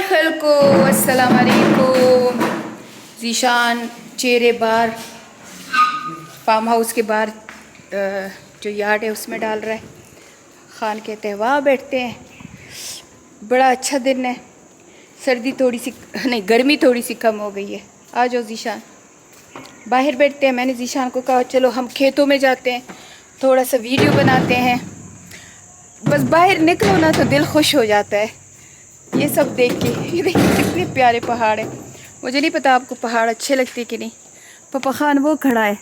खलको अस्सलाम वालेकुम। ज़ीशान चेहरे बार फार्म हाउस के बाहर जो यार्ड है उसमें डाल रहा है। खान कहते हैं वहाँ बैठते हैं, बड़ा अच्छा दिन है। सर्दी थोड़ी सी नहीं, गर्मी थोड़ी सी कम हो गई है। आ जाओ ज़ीशान, बाहर बैठते हैं। मैंने ज़ीशान को कहा चलो हम खेतों में जाते हैं, थोड़ा सा वीडियो बनाते हैं। बस बाहर निकलो ना तो दिल खुश हो जाता है ये सब देख के। ये देखिए कितने प्यारे पहाड़ है। मुझे नहीं पता आपको पहाड़ अच्छे लगते कि नहीं। पापा खान वो खड़ा है,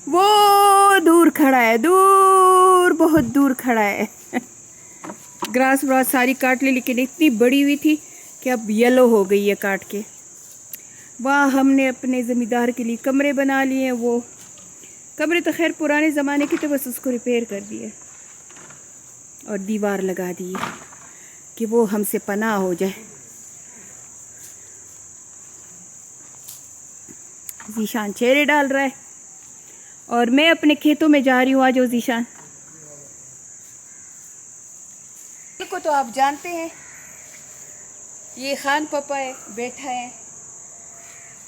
वो दूर खड़ा है, दूर बहुत दूर खड़ा है। ग्रास व्रास सारी काट ली, लेकिन इतनी बड़ी हुई थी कि अब येलो हो गई है काट के। वाह, हमने अपने ज़मींदार के लिए कमरे बना लिए हैं। वो कमरे तो खैर पुराने ज़माने के थे, बस उसको रिपेयर कर दिए और दीवार लगा दी कि वो हमसे पनाह हो जाए। ज़ीशान चेहरे डाल रहा है और मैं अपने खेतों में जा रही हूँ। आज ज़ीशान को तो आप जानते हैं, ये खान पापा है, बैठा है।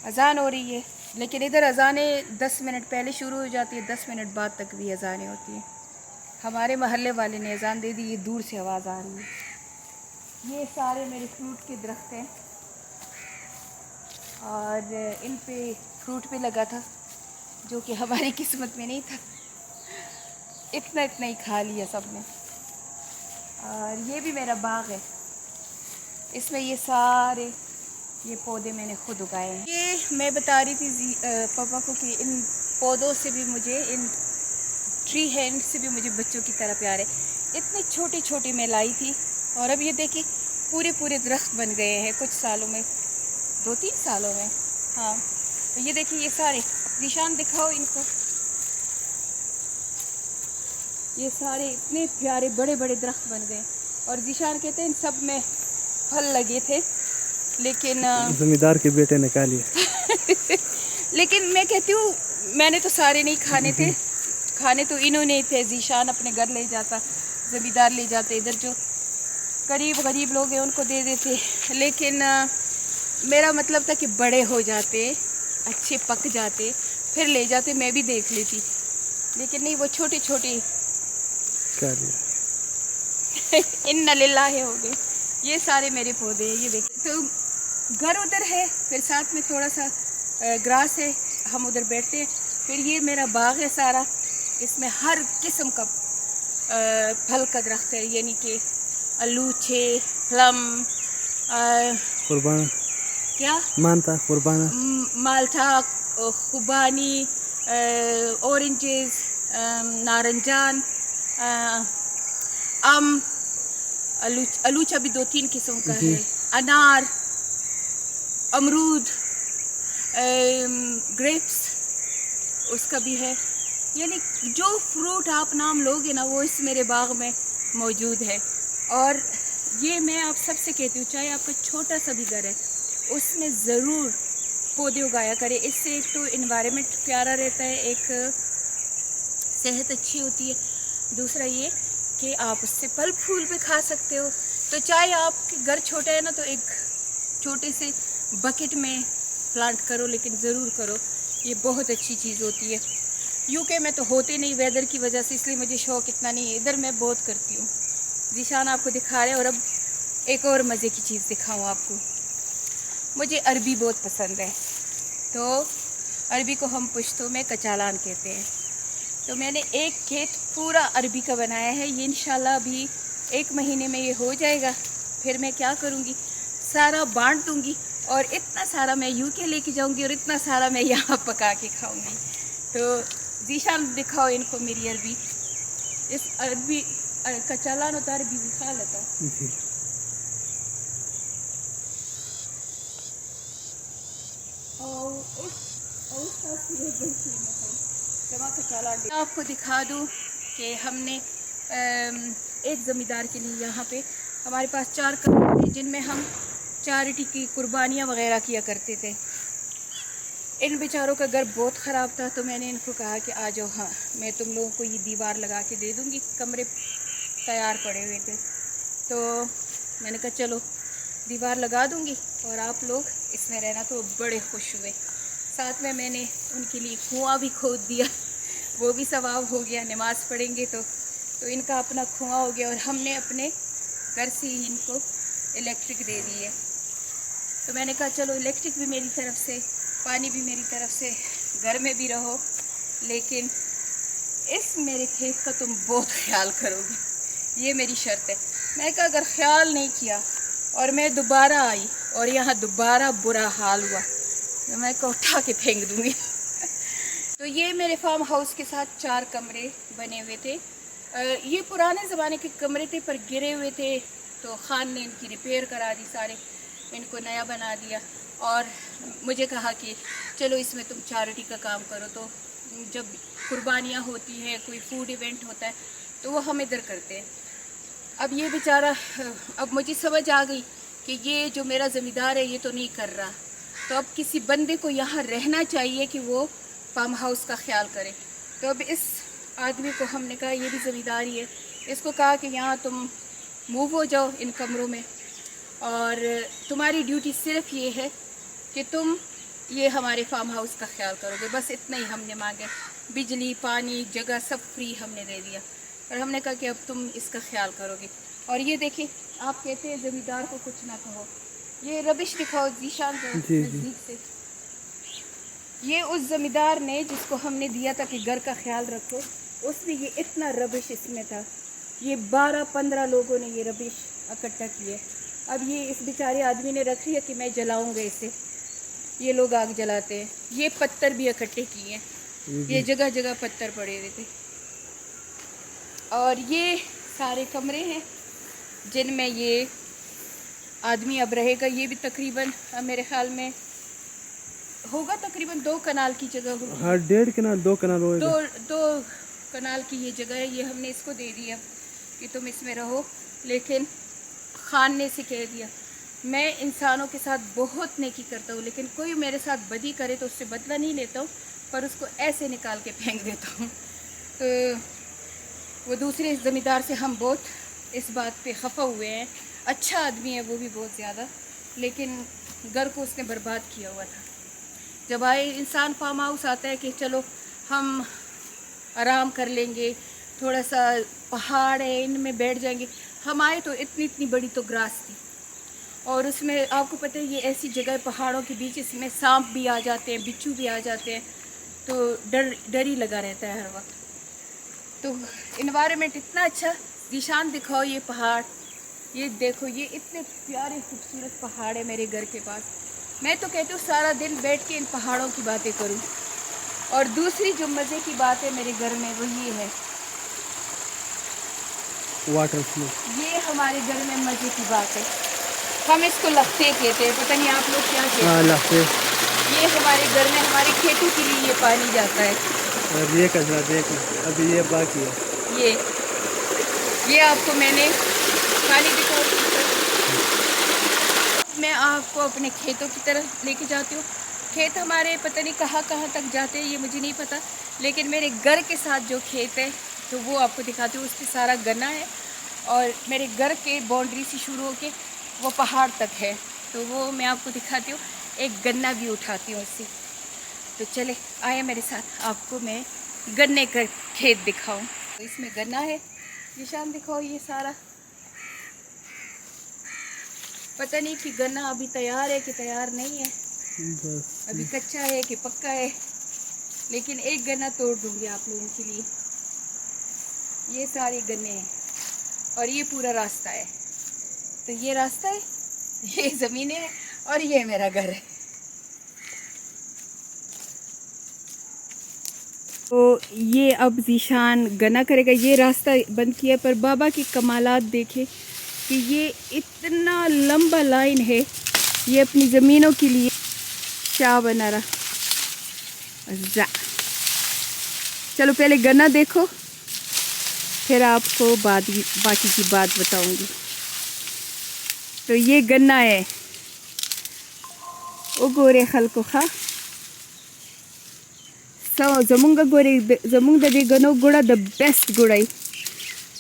अजान हो रही है, लेकिन इधर अजानें 10 मिनट पहले शुरू हो जाती है, 10 मिनट बाद तक भी अजानें होती हैं। हमारे महल्ले वाले ने अजान दे दी, ये दूर से आवाज़ आ रही है। ये सारे मेरे फ्रूट के दरख्त हैं और इन पे फ्रूट भी लगा था जो कि हमारी किस्मत में नहीं था। इतना इतना ही खा लिया सबने। और ये भी मेरा बाग है, इसमें ये सारे ये पौधे मैंने खुद उगाए हैं। ये मैं बता रही थी पापा को कि इन पौधों से भी मुझे, इन ट्री हैंड से भी मुझे बच्चों की तरह प्यार है। इतने छोटे छोटे मैं लाई थी और अब ये देखिए पूरे पूरे दरख्त बन गए हैं कुछ सालों में, 2-3 सालों में। हाँ, तो ये देखिए ये सारे, निशान दिखाओ इनको। ये सारे इतने प्यारे बड़े बड़े दरख्त बन गए। और ज़ीशान कहते हैं इन सब में फल लगे थे, लेकिन जमींदार के बेटे ने खा लिए। लेकिन मैं कहती हूँ मैंने तो सारे नहीं खाने थे, खाने तो इन्होंने ही थे। ज़ीशान अपने घर ले जाता, ज़मींदार ले जाते, इधर जो करीब गरीब लोग हैं उनको दे देते। लेकिन मेरा मतलब था कि बड़े हो जाते, अच्छे पक जाते, फिर ले जाते, मैं भी देख लेती। लेकिन नहीं, वो छोटे छोटे क्या लिया। इन्ना लिल्लाह हो गए। ये सारे मेरे पौधे हैं, ये देखिए। तो घर उधर है, फिर साथ में थोड़ा सा ग्रास है, हम उधर बैठते हैं। फिर ये मेरा बाग है सारा, इसमें हर किस्म का फल का दरख्त है, यानी कि अलूचे, प्लम, कुर्बान क्या मानता कुर्बाना, माल्टा, खुबानी, ऑरेंजेस, नारंजान, आम, अलूचा भी 2-3 किस्म का है, अनार, अमरूद, ग्रेप्स उसका भी है। यानी जो फ्रूट आप नाम लोगे ना वो इस मेरे बाग में मौजूद है। और ये मैं आप सबसे कहती हूँ, चाहे आपका छोटा सा भी घर है उसमें ज़रूर पौधे उगाया करें। इससे एक तो इन्वायरमेंट प्यारा रहता है, एक सेहत अच्छी होती है, दूसरा ये कि आप उससे फल फूल भी खा सकते हो। तो चाहे आपके घर छोटा है ना, तो एक छोटे से बकेट में प्लांट करो, लेकिन ज़रूर करो, ये बहुत अच्छी चीज़ होती है। यूके में तो होते नहीं वेदर की वजह से, इसलिए मुझे शौक़ इतना नहीं है। इधर मैं बहुत करती हूँ। ज़ीशान आपको दिखा रहे हैं। और अब एक और मज़े की चीज़ दिखाऊँ आपको। मुझे अरबी बहुत पसंद है, तो अरबी को हम पुश्तो में कचालान कहते हैं। तो मैंने एक खेत पूरा अरबी का बनाया है। ये इंशाल्लाह अभी 1 महीने में ये हो जाएगा। फिर मैं क्या करूँगी, सारा बांट दूँगी और इतना सारा मैं यूके लेके जाऊँगी और इतना सारा मैं यहाँ पका के खाऊँगी। तो ज़ीशान दिखाओ इनको मेरी अरबी। इस अरबी कचालान होता है, अरबी भी खा लेता है। आपको दिखा दूँ कि हमने एक ज़मींदार के लिए यहाँ पे हमारे पास 4 कमरे थे, जिनमें हम चैरिटी की कुर्बानियाँ वगैरह किया करते थे। इन बेचारों का घर बहुत ख़राब था, तो मैंने इनको कहा कि आ जाओ, हाँ मैं तुम लोगों को ये दीवार लगा के दे दूँगी। कमरे तैयार पड़े हुए थे, तो मैंने कहा चलो दीवार लगा दूंगी और आप लोग इसमें रहना। तो बड़े खुश हुए। साथ में मैंने उनके लिए कुआं भी खोद दिया, वो भी सवाब हो गया। नमाज़ पढ़ेंगे तो इनका अपना कुआं हो गया और हमने अपने घर से ही इनको इलेक्ट्रिक दे दी है। तो मैंने कहा चलो इलेक्ट्रिक भी मेरी तरफ से, पानी भी मेरी तरफ से, घर में भी रहो, लेकिन इस मेरे खेत का तुम बहुत ख्याल करोगे, ये मेरी शर्त है। मैं कहा अगर ख्याल नहीं किया और मैं दोबारा आई और यहाँ दोबारा बुरा हाल हुआ तो मैं को उठा के फेंक दूँगी। तो ये मेरे फार्म हाउस के साथ 4 कमरे बने हुए थे। ये पुराने ज़माने के कमरे थे पर गिरे हुए थे, तो खान ने इनकी रिपेयर करा दी, सारे इनको नया बना दिया और मुझे कहा कि चलो इसमें तुम चैरिटी का काम करो। तो जब कुर्बानियाँ होती हैं, कोई फूड इवेंट होता है तो वो हम इधर करते हैं। अब ये बेचारा, अब मुझे समझ आ गई कि ये जो मेरा ज़मींदार है ये तो नहीं कर रहा, तो अब किसी बंदे को यहाँ रहना चाहिए कि वो फार्म हाउस का ख्याल करे। तो अब इस आदमी को हमने कहा, ये भी ज़मींदारी है, इसको कहा कि यहाँ तुम मूव हो जाओ इन कमरों में और तुम्हारी ड्यूटी सिर्फ ये है कि तुम ये हमारे फार्म हाउस का ख्याल करोगे। बस इतना ही हमने मांगे, बिजली पानी जगह सब फ्री हमने दे दिया और हमने कहा कि अब तुम इसका ख्याल करोगे। और ये देखिए, आप कहते हैं ज़मींदार को कुछ ना कहो, ये रबिश दिखाओ जीशान को नज़दीक से। ये उस ज़मींदार ने जिसको हमने दिया था कि घर का ख्याल रखो, उसने ये इतना रबिश इसमें था, ये 12-15 लोगों ने ये रबिश इकट्ठा किए। अब ये इस बेचारे आदमी ने रख लिया कि मैं जलाऊंगा इसे, ये लोग आग जलाते हैं। ये पत्थर भी इकट्ठे किए हैं, ये जगह जगह पत्थर पड़े हुए थे। और ये सारे कमरे हैं जिनमें ये आदमी अब रहेगा। ये भी तकरीबन मेरे ख्याल में होगा तकरीबन 2 कनाल की जगह होगी। हाँ, 1.5 कनाल 2 कनाल होगा। 2 कनाल की ये जगह है, ये हमने इसको दे दिया कि तुम इसमें रहो। लेकिन खान ने से कह दिया, मैं इंसानों के साथ बहुत नेकी करता हूँ, लेकिन कोई मेरे साथ बदी करे तो उससे बदला नहीं लेता हूँ, पर उसको ऐसे निकाल के फेंक देता हूँ। तो वो दूसरे ज़मींदार से हम बहुत इस बात पे खफा हुए हैं। अच्छा आदमी है वो भी बहुत ज़्यादा, लेकिन घर को उसने बर्बाद किया हुआ था। जब आए इंसान फार्म हाउस आता है कि चलो हम आराम कर लेंगे, थोड़ा सा पहाड़ है इनमें बैठ जाएंगे, हम आए तो इतनी बड़ी तो ग्रास थी और उसमें आपको पता है ये ऐसी जगह पहाड़ों के बीच, इसमें सांप भी आ जाते हैं, बिच्छू भी आ जाते हैं, तो डर ही लगा रहता है हर वक्त। तो इन्वायरमेंट इतना अच्छा। निशान दिखाओ ये पहाड़, ये देखो, ये इतने प्यारे खूबसूरत पहाड़ है मेरे घर के पास। मैं तो कहती हूँ सारा दिन बैठ के इन पहाड़ों की बातें करूँ। और दूसरी जो मज़े की बात है मेरे घर में वो ये है, वाटर फ्लो। ये हमारे घर में मज़े की बात है, हम इसको लफ्ते कहते हैं, पता नहीं आप लोग क्या कहते हैं। लफ्ते। ये हमारे घर में हमारे खेतों के लिए ये पानी जाता है। और ये कचरा देख, अभी ये बाकी है। ये आपको मैंने पानी दिखाओ, मैं आपको अपने खेतों की तरफ लेके जाती हूँ। खेत हमारे पता नहीं कहाँ तक जाते हैं, ये मुझे नहीं पता, लेकिन मेरे घर के साथ जो खेत है तो वो आपको दिखाती हूँ। उस पर सारा गन्ना है और मेरे घर के बाउंड्री से शुरू होके वो पहाड़ तक है, तो वो मैं आपको दिखाती हूँ। एक गन्ना भी उठाती हूँ उससे। तो चले आए मेरे साथ, आपको मैं गन्ने का खेत दिखाऊं। तो इसमें गन्ना है, निशान दिखाओ, ये सारा पता नहीं कि गन्ना अभी तैयार है कि तैयार नहीं है, अभी कच्चा है कि पक्का है, लेकिन एक गन्ना तोड़ दूंगी आप लोगों के लिए। ये सारे गन्ने हैं और ये पूरा रास्ता है। तो ये रास्ता है, ये ज़मीनें हैं और ये मेरा घर है। तो ये अब ज़ीशान गन्ना करेगा। ये रास्ता बंद किया, पर बाबा की कमालात देखे कि ये इतना लंबा लाइन है, ये अपनी ज़मीनों के लिए क्या बना रहा। चलो पहले गन्ना देखो, फिर आपको बाकी की बात बताऊंगी। तो ये गन्ना है, ओ गोरे खल्को खा ज़मुंगा गोरे ज़मुंग दे गनो गुड़ा द बेस्ट गुड़ाई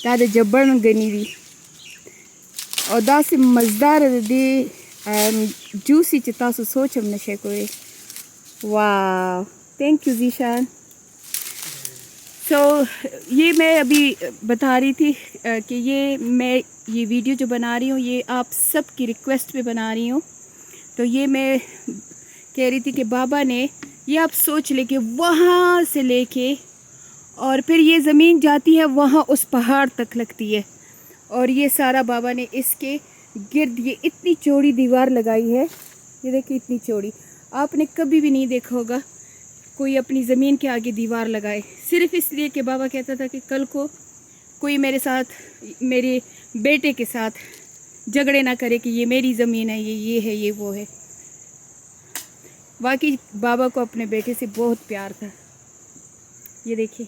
दा द जबरन गनी दी और दा से मज़दार दे जूसी चितासु सोचम नशे कोई। वाह, थैंक यू जीशान। ये मैं अभी बता रही थी कि ये वीडियो जो बना रही हूँ ये आप सब की रिक्वेस्ट पे बना रही हूँ। तो ये मैं कह रही थी कि बाबा ने, ये आप सोच ले कि वहाँ से लेके और फिर ये ज़मीन जाती है वहाँ उस पहाड़ तक लगती है, और ये सारा बाबा ने इसके गिर्द ये इतनी चौड़ी दीवार लगाई है। ये देखिए इतनी चौड़ी, आपने कभी भी नहीं देखा होगा कोई अपनी ज़मीन के आगे दीवार लगाए, सिर्फ इसलिए कि बाबा कहता था कि कल को कोई मेरे साथ, मेरे बेटे के साथ झगड़े ना करे कि ये मेरी ज़मीन है, ये है, ये वो है। बाकी बाबा को अपने बेटे से बहुत प्यार था। ये देखिए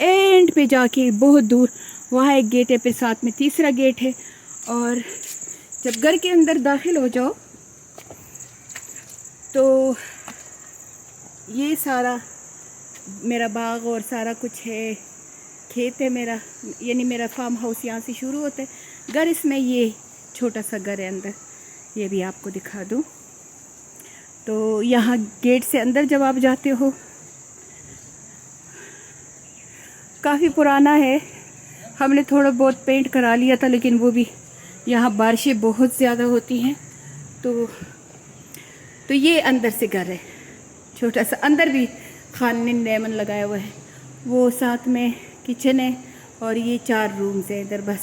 एंड पे जाके बहुत दूर वहाँ एक गेट है, फिर साथ में तीसरा गेट है, और जब घर के अंदर दाखिल हो जाओ तो ये सारा मेरा बाग और सारा कुछ है, खेत है मेरा, यानी मेरा फार्म हाउस यहाँ से शुरू होता है। घर इसमें ये छोटा सा घर है अंदर, ये भी आपको दिखा दूँ। तो यहाँ गेट से अंदर जब आप जाते हो, काफ़ी पुराना है, हमने थोड़ा बहुत पेंट करा लिया था, लेकिन वो भी यहाँ बारिशें बहुत ज़्यादा होती हैं तो ये अंदर से घर है छोटा सा। अंदर भी खाने लेमन लगाया हुआ है, वो साथ में किचन है, और ये 4 रूम्स हैं इधर। बस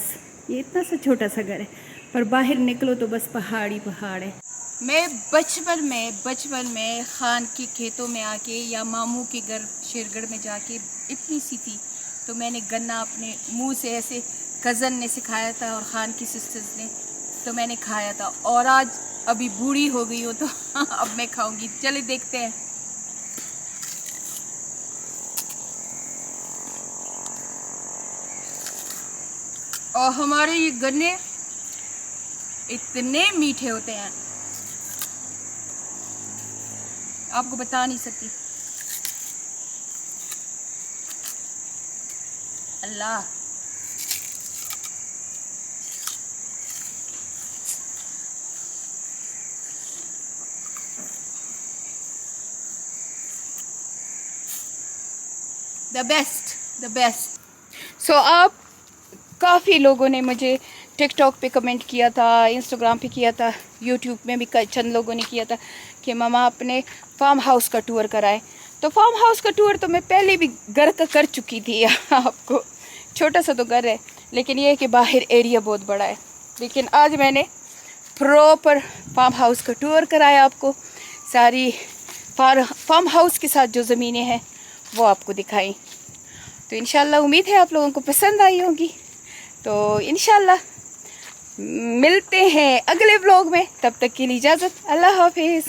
ये इतना सा छोटा सा घर है, पर बाहर निकलो तो बस पहाड़ ही पहाड़ है। मैं बचपन में खान के खेतों में आके या मामू के घर शेरगढ़ में जाके इतनी सी थी, तो मैंने गन्ना अपने मुंह से ऐसे कज़न ने सिखाया था और खान की सिस्टर्स ने, तो मैंने खाया था। और आज अभी बूढ़ी हो गई हो तो अब मैं खाऊंगी। चलिए देखते हैं। और हमारे ये गन्ने इतने मीठे होते हैं, आपको बता नहीं सकती। अल्लाह, द बेस्ट। सो आप काफ़ी लोगों ने मुझे टिकटॉक पे कमेंट किया था, इंस्टाग्राम पे किया था, यूट्यूब में भी चंद लोगों ने किया था कि मामा अपने फार्म हाउस का टूर कराएं। तो फार्म हाउस का टूर तो मैं पहले भी घर का कर चुकी थी आपको। छोटा सा तो घर है, लेकिन ये है कि बाहर एरिया बहुत बड़ा है। लेकिन आज मैंने प्रॉपर फार्म हाउस का टूर कराया आपको, सारी फार्म हाउस के साथ जो ज़मीनें हैं वो आपको दिखाई। तो इंशाल्लाह उम्मीद है आप लोगों को पसंद आई होगी। तो इंशाल्लाह मिलते हैं अगले व्लॉग में, तब तक के लिए इजाज़त, अल्लाह हाफिज़।